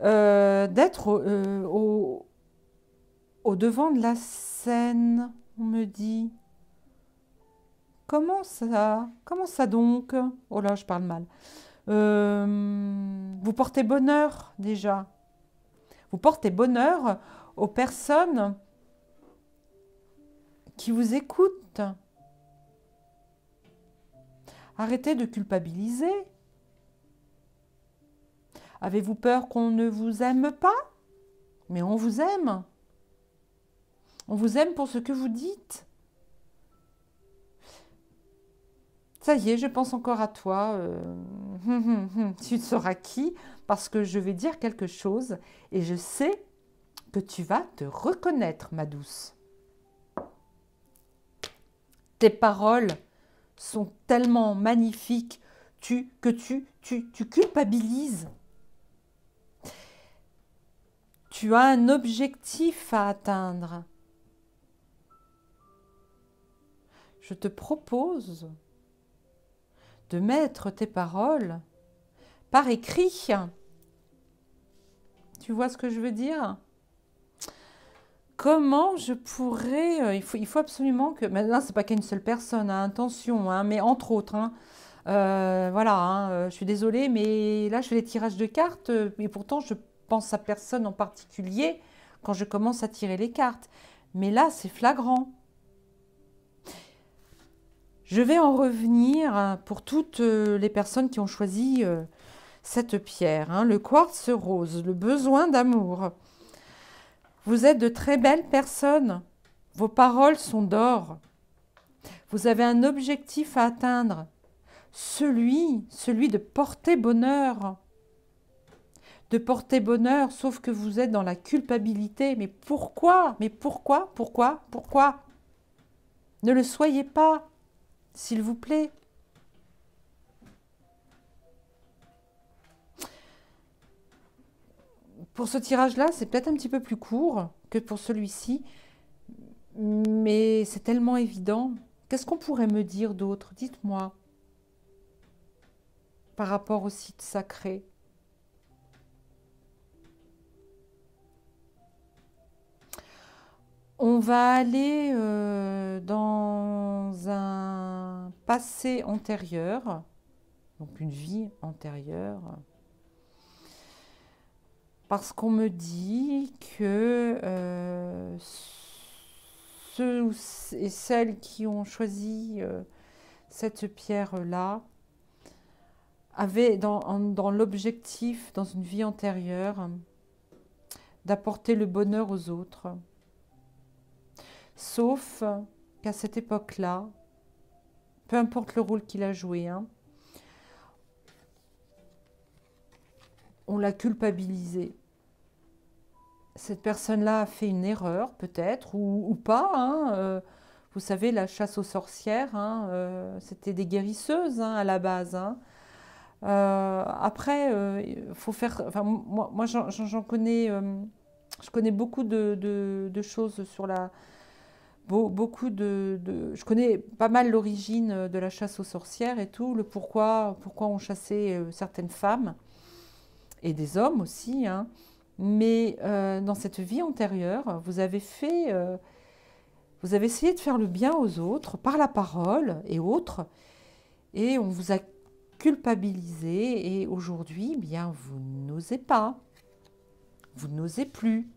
d'être au devant de la scène, on me dit. Comment ça? Comment ça donc? Oh là, je parle mal. Vous portez bonheur déjà. Vous portez bonheur aux personnes qui vous écoutent. Arrêtez de culpabiliser. Avez-vous peur qu'on ne vous aime pas? Mais on vous aime. On vous aime pour ce que vous dites. Ça y est, je pense encore à toi. Tu seras qui? Parce que je vais dire quelque chose et je sais que tu vas te reconnaître, ma douce. Tes paroles sont tellement magnifiques que tu culpabilises. Tu as un objectif à atteindre. Je te propose de mettre tes paroles par écrit. Tu vois ce que je veux dire? Comment je pourrais... il faut absolument que... Mais là, ce n'est pas qu'une seule personne, hein, attention, hein, mais entre autres. Hein, voilà, hein, je suis désolée, mais là, je fais des tirages de cartes et pourtant, je pense à personne en particulier quand je commence à tirer les cartes. Mais là, c'est flagrant. Je vais en revenir pour toutes les personnes qui ont choisi cette pierre, hein, le quartz rose, le besoin d'amour. Vous êtes de très belles personnes. Vos paroles sont d'or. Vous avez un objectif à atteindre, celui de porter bonheur. De porter bonheur, sauf que vous êtes dans la culpabilité. Mais pourquoi? Mais pourquoi? Pourquoi? Ne le soyez pas. S'il vous plaît. Pour ce tirage-là, c'est peut-être un petit peu plus court que pour celui-ci, mais c'est tellement évident. Qu'est-ce qu'on pourrait me dire d'autre? Dites-moi. Par rapport au site sacré. On va aller dans un passé antérieur, donc une vie antérieure, parce qu'on me dit que ceux et celles qui ont choisi cette pierre-là avaient dans l'objectif, dans une vie antérieure, d'apporter le bonheur aux autres. Sauf qu'à cette époque-là, peu importe le rôle qu'il a joué, hein, on l'a culpabilisé. Cette personne-là a fait une erreur, peut-être, ou pas. Hein, vous savez, la chasse aux sorcières, hein, c'était des guérisseuses hein, à la base. Hein. Après, faut faire. Enfin, moi j'en connais. Je connais beaucoup de choses sur la. Beaucoup je connais pas mal l'origine de la chasse aux sorcières et tout, le pourquoi on chassait certaines femmes et des hommes aussi. Hein. Mais dans cette vie antérieure, vous avez essayé de faire le bien aux autres par la parole et autres, et on vous a culpabilisé. Et aujourd'hui, bien, vous n'osez pas, vous n'osez plus.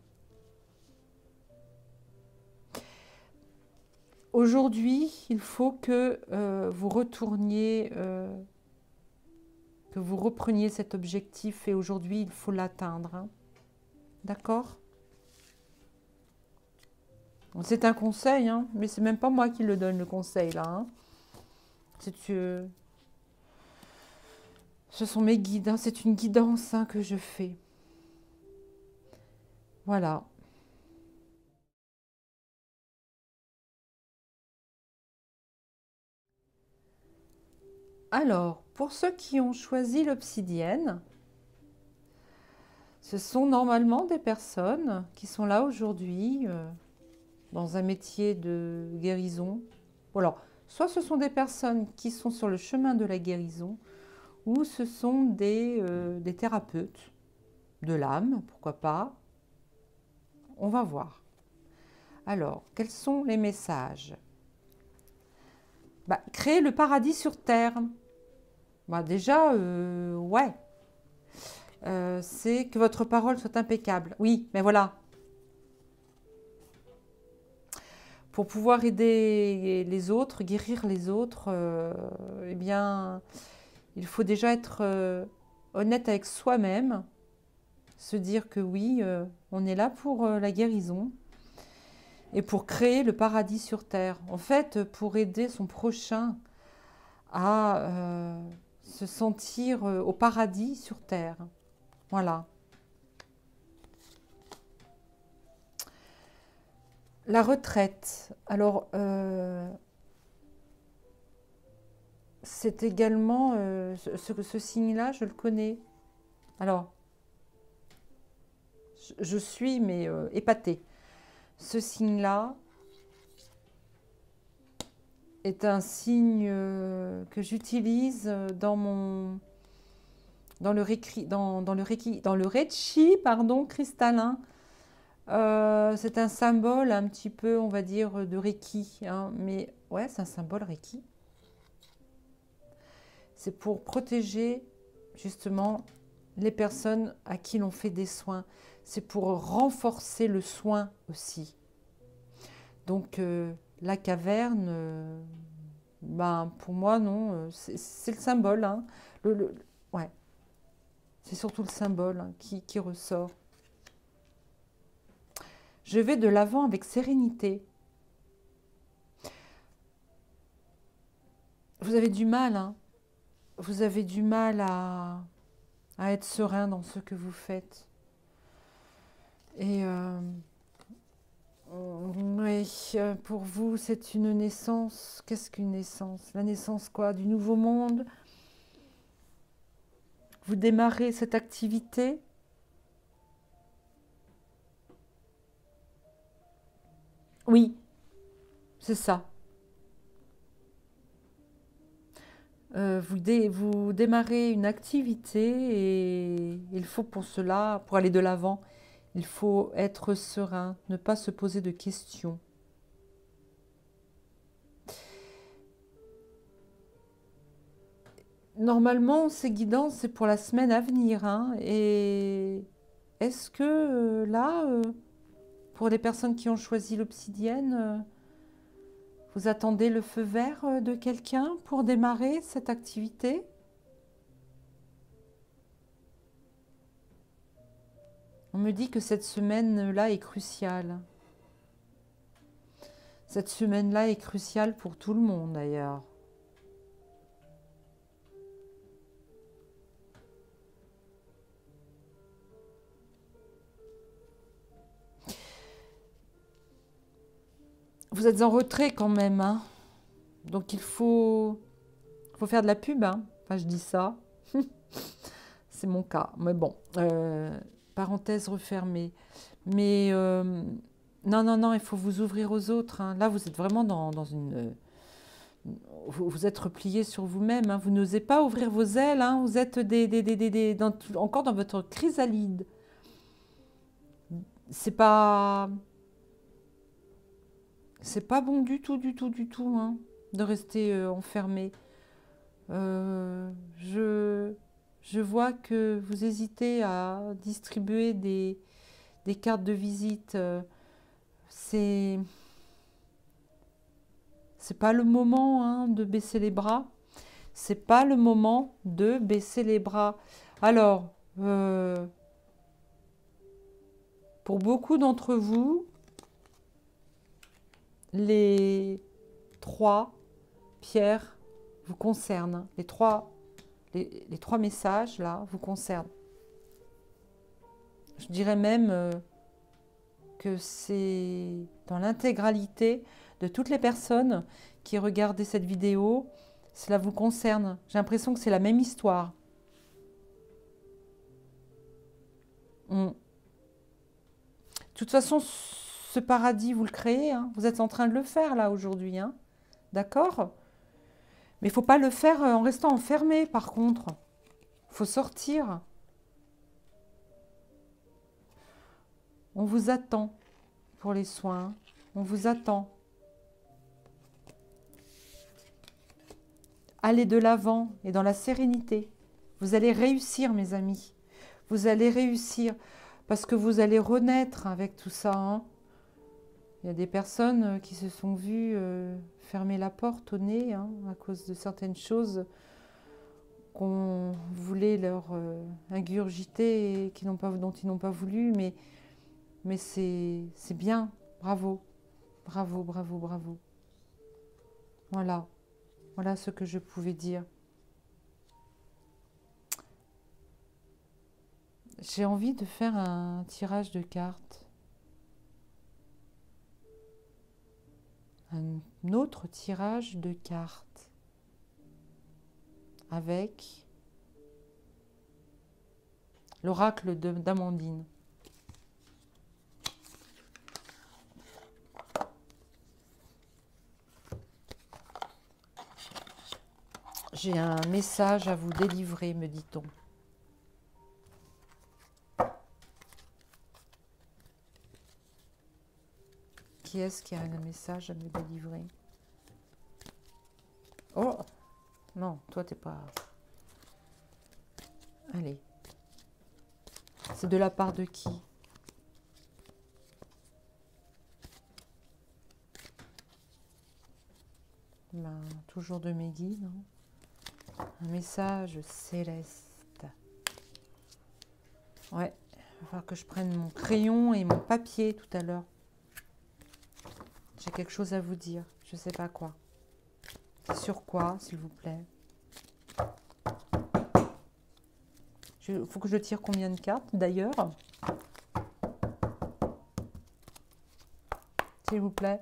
Aujourd'hui, il faut que vous retourniez, que vous repreniez cet objectif, et aujourd'hui, il faut l'atteindre. Hein. D'accord? C'est un conseil, hein, mais c'est même pas moi qui le donne, le conseil, là. Hein. Ce sont mes guides, hein, c'est une guidance hein, que je fais. Voilà. Alors, pour ceux qui ont choisi l'obsidienne, ce sont normalement des personnes qui sont là aujourd'hui dans un métier de guérison. Ou alors, soit ce sont des personnes qui sont sur le chemin de la guérison, ou ce sont des thérapeutes de l'âme, pourquoi pas. On va voir. Alors, quels sont les messages? Créer le paradis sur Terre. Déjà, ouais. C'est que votre parole soit impeccable. Oui, mais voilà. Pour pouvoir aider les autres, guérir les autres, eh bien, il faut déjà être honnête avec soi-même, se dire que oui, on est là pour la guérison et pour créer le paradis sur Terre. En fait, pour aider son prochain à se sentir au paradis sur Terre. Voilà. La retraite. Alors, c'est également ce signe-là, je le connais. Alors, je suis mais épatée. Ce signe-là est un signe que j'utilise dans le Reiki, pardon, cristallin. C'est un symbole un petit peu, on va dire, de Reiki. Hein, mais ouais, c'est un symbole Reiki. C'est pour protéger justement les personnes à qui l'on fait des soins. C'est pour renforcer le soin aussi. Donc la caverne, pour moi non, c'est le symbole. Hein. Ouais, c'est surtout le symbole hein, qui ressort. Je vais de l'avant avec sérénité. Vous avez du mal, hein. Vous avez du mal à être serein dans ce que vous faites. Et oui, pour vous, c'est une naissance. Qu'est-ce qu'une naissance? La naissance quoi? Du nouveau monde? Vous démarrez cette activité? Oui, c'est ça. Vous démarrez une activité et il faut pour cela, pour aller de l'avant, il faut être serein, ne pas se poser de questions. Normalement, ces guidances, c'est pour la semaine à venir, hein. Et est-ce que là, pour les personnes qui ont choisi l'obsidienne, vous attendez le feu vert de quelqu'un pour démarrer cette activité? On me dit que cette semaine-là est cruciale. Cette semaine-là est cruciale pour tout le monde d'ailleurs. Vous êtes en retrait quand même, hein. Donc il faut faire de la pub, hein. Enfin, je dis ça. C'est mon cas. Mais bon, parenthèse refermée. Mais non, non, non, il faut vous ouvrir aux autres, hein. Là, vous êtes vraiment dans une... vous êtes replié sur vous-même, hein. Vous n'osez pas ouvrir vos ailes, hein. Vous êtes encore dans votre chrysalide. C'est pas... C'est pas bon du tout, du tout, du tout, hein, de rester enfermé. Je vois que vous hésitez à distribuer des cartes de visite. C'est pas le moment, hein, de baisser les bras. C'est pas le moment de baisser les bras. Alors, pour beaucoup d'entre vous, les 3 pierres vous concernent. Les trois messages là vous concernent. Je dirais même que c'est dans l'intégralité de toutes les personnes qui regardaient cette vidéo, cela vous concerne. J'ai l'impression que c'est la même histoire. De toute façon, ce paradis, vous le créez, hein. Vous êtes en train de le faire là aujourd'hui, hein. D'accord? Mais il ne faut pas le faire en restant enfermé, par contre. Il faut sortir. On vous attend pour les soins. On vous attend. Allez de l'avant et dans la sérénité. Vous allez réussir, mes amis. Vous allez réussir parce que vous allez renaître avec tout ça, hein. Il y a des personnes qui se sont vues fermer la porte au nez, hein, à cause de certaines choses qu'on voulait leur ingurgiter et dont ils n'ont pas voulu. Mais c'est bien. Bravo. Bravo, bravo, bravo. Voilà. Voilà ce que je pouvais dire. J'ai envie de faire un tirage de cartes. Un autre tirage de cartes. Avec l'oracle d'Amandine. J'ai un message à vous délivrer, me dit-on. Qui est-ce qui a un message à me délivrer? Oh! Non, toi, t'es pas... Allez. C'est de la part de qui? Ben, toujours de mes guides, hein. Un message céleste. Ouais, il va falloir que je prenne mon crayon et mon papier tout à l'heure. J'ai quelque chose à vous dire, je ne sais pas quoi. Sur quoi, s'il vous plaît? Il faut que je tire combien de cartes, d'ailleurs? S'il vous plaît.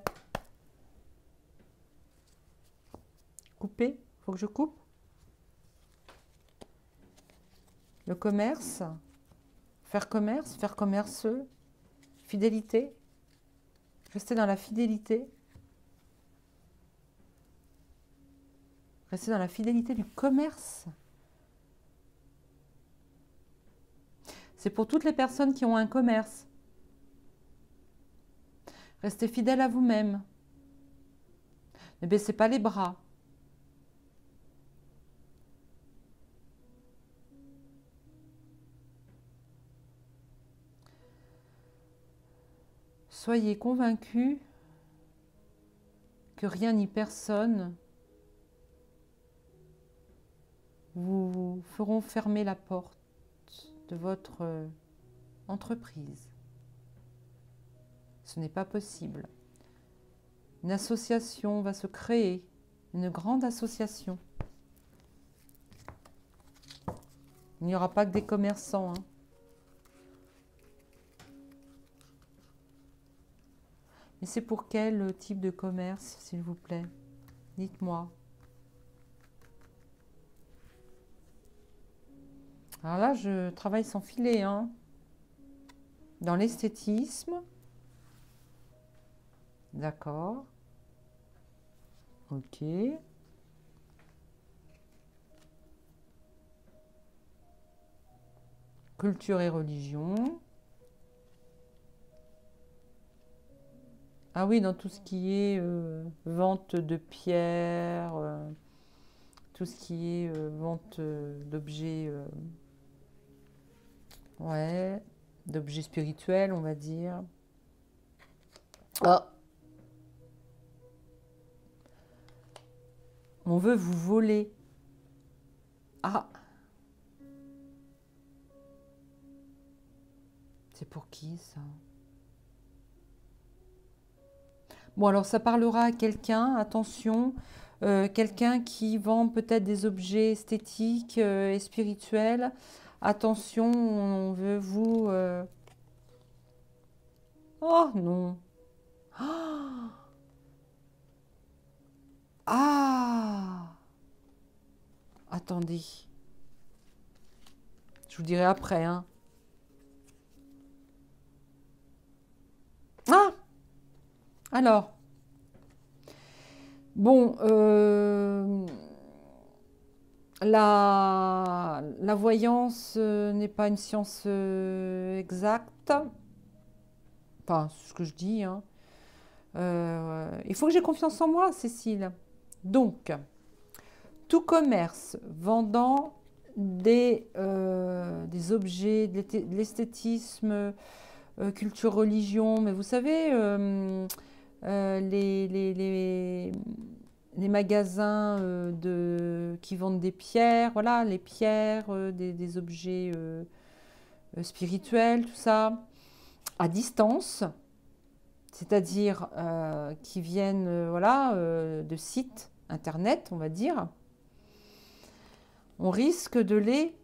Couper? Il faut que je coupe? Le commerce? Faire commerceux? Fidélité? Rester dans la fidélité? Rester dans la fidélité du commerce? C'est pour toutes les personnes qui ont un commerce. Restez fidèle à vous-même. Ne baissez pas les bras. Soyez convaincus que rien ni personne vous feront fermer la porte de votre entreprise. Ce n'est pas possible. Une association va se créer, une grande association. Il n'y aura pas que des commerçants, hein. Mais c'est pour quel type de commerce, s'il vous plaît? Dites-moi. Alors là, je travaille sans filet, hein. Dans l'esthétisme. D'accord. Ok. Culture et religion. Ah oui, dans tout ce qui est vente de pierres, tout ce qui est vente d'objets, ouais, d'objets spirituels, on va dire. Ah, on veut vous voler. Ah, c'est pour qui ça? Bon, alors ça parlera à quelqu'un, attention, quelqu'un qui vend peut-être des objets esthétiques et spirituels. Attention, on veut vous... Oh non! Ah! Attendez. Je vous dirai après, hein. Ah! Alors, bon, la voyance n'est pas une science exacte. Enfin, c'est ce que je dis, hein. Il faut que j'ai confiance en moi, Cécile. Donc, tout commerce vendant des objets, de l'esthétisme, culture, religion, mais vous savez, les magasins qui vendent des pierres, voilà, les pierres, des objets spirituels, tout ça, à distance, c'est-à-dire qui viennent voilà, de sites internet, on va dire, on risque de les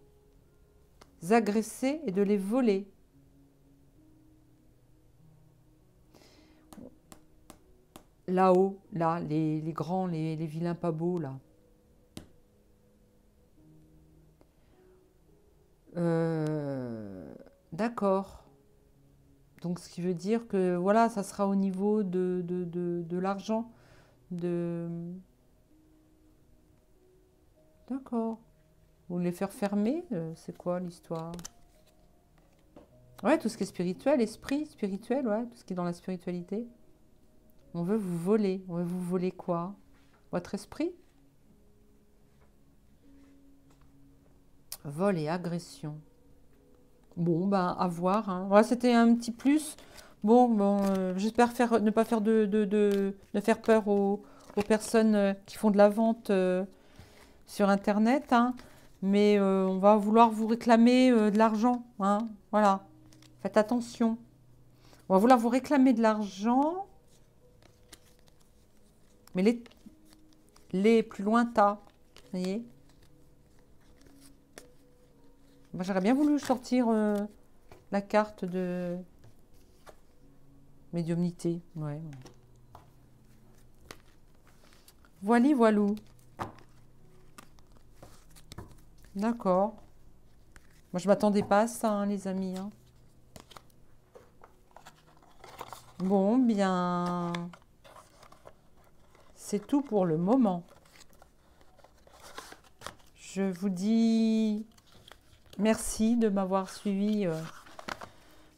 agresser et de les voler. Là-haut, là, les grands, les vilains pas beaux, là. D'accord. Donc, ce qui veut dire que, voilà, ça sera au niveau de l'argent. D'accord. Vous les faire fermer, c'est quoi l'histoire? Ouais, tout ce qui est spirituel, esprit spirituel, ouais, tout ce qui est dans la spiritualité. On veut vous voler. On veut vous voler quoi? Votre esprit? Vol et agression. Bon, ben, à voir, hein. Voilà, c'était un petit plus. Bon, j'espère ne pas faire de faire peur aux personnes qui font de la vente sur Internet, hein. Mais on va vouloir vous réclamer de l'argent, hein. Voilà. Faites attention. On va vouloir vous réclamer de l'argent. Mais les plus lointains, vous voyez? Moi, j'aurais bien voulu sortir la carte de médiumnité. Ouais. Voili, voilou. D'accord. Moi, je m'attendais pas à ça, hein, les amis, hein. Bon, bien... C'est tout pour le moment. Je vous dis merci de m'avoir suivi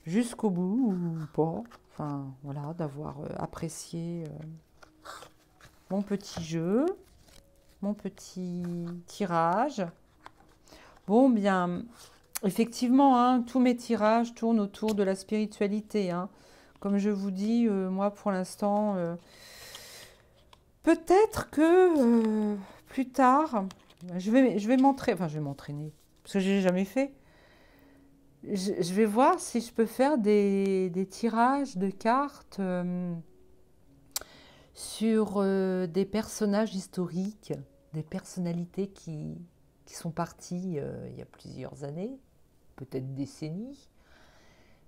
jusqu'au bout ou pas. Enfin, voilà, d'avoir apprécié mon petit jeu, mon petit tirage. Bon, bien, effectivement, hein, tous mes tirages tournent autour de la spiritualité, hein. comme je vous dis, moi pour l'instant, peut-être que plus tard, je vais m'entraîner, enfin je vais m'entraîner, parce que je l'ai jamais fait. Je vais voir si je peux faire des tirages de cartes sur des personnages historiques, des personnalités qui sont parties il y a plusieurs années, peut-être décennies.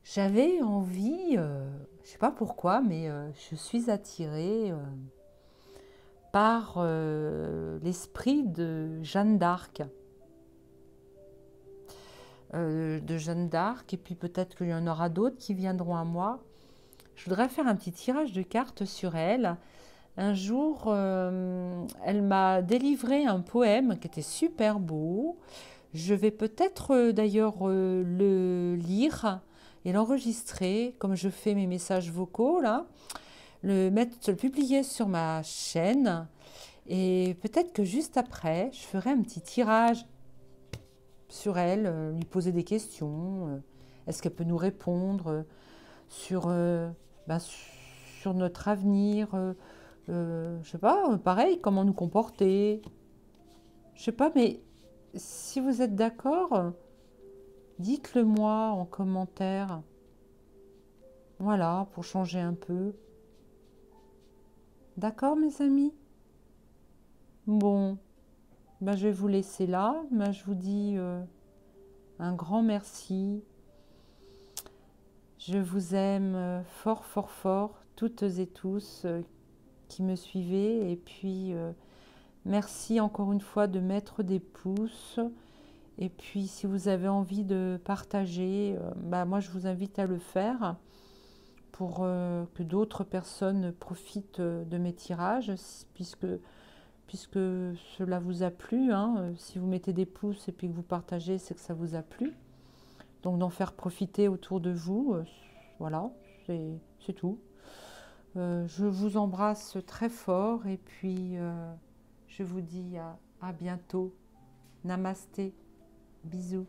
J'avais envie, je ne sais pas pourquoi, mais je suis attirée par l'esprit de Jeanne d'Arc. Et puis peut-être qu'il y en aura d'autres qui viendront à moi. Je voudrais faire un petit tirage de cartes sur elle. Un jour, elle m'a délivré un poème qui était super beau. Je vais peut-être d'ailleurs le lire et l'enregistrer, comme je fais mes messages vocaux là, le publier sur ma chaîne. Et peut-être que juste après, je ferai un petit tirage sur elle, lui poser des questions. Est-ce qu'elle peut nous répondre sur, ben, sur notre avenir, je sais pas, pareil, comment nous comporter. Je sais pas, mais si vous êtes d'accord, dites-le moi en commentaire. Voilà, pour changer un peu. D'accord, mes amis? Bon, ben, je vais vous laisser là. Ben, je vous dis un grand merci. Je vous aime fort, fort, fort, toutes et tous qui me suivez. Et puis, merci encore une fois de mettre des pouces. Et puis, si vous avez envie de partager, bah, moi, je vous invite à le faire pour que d'autres personnes profitent de mes tirages, puisque cela vous a plu. Hein. Si vous mettez des pouces et puis que vous partagez, c'est que ça vous a plu. Donc, d'en faire profiter autour de vous. Voilà, c'est tout. Je vous embrasse très fort et puis je vous dis à bientôt. Namasté. Bisous.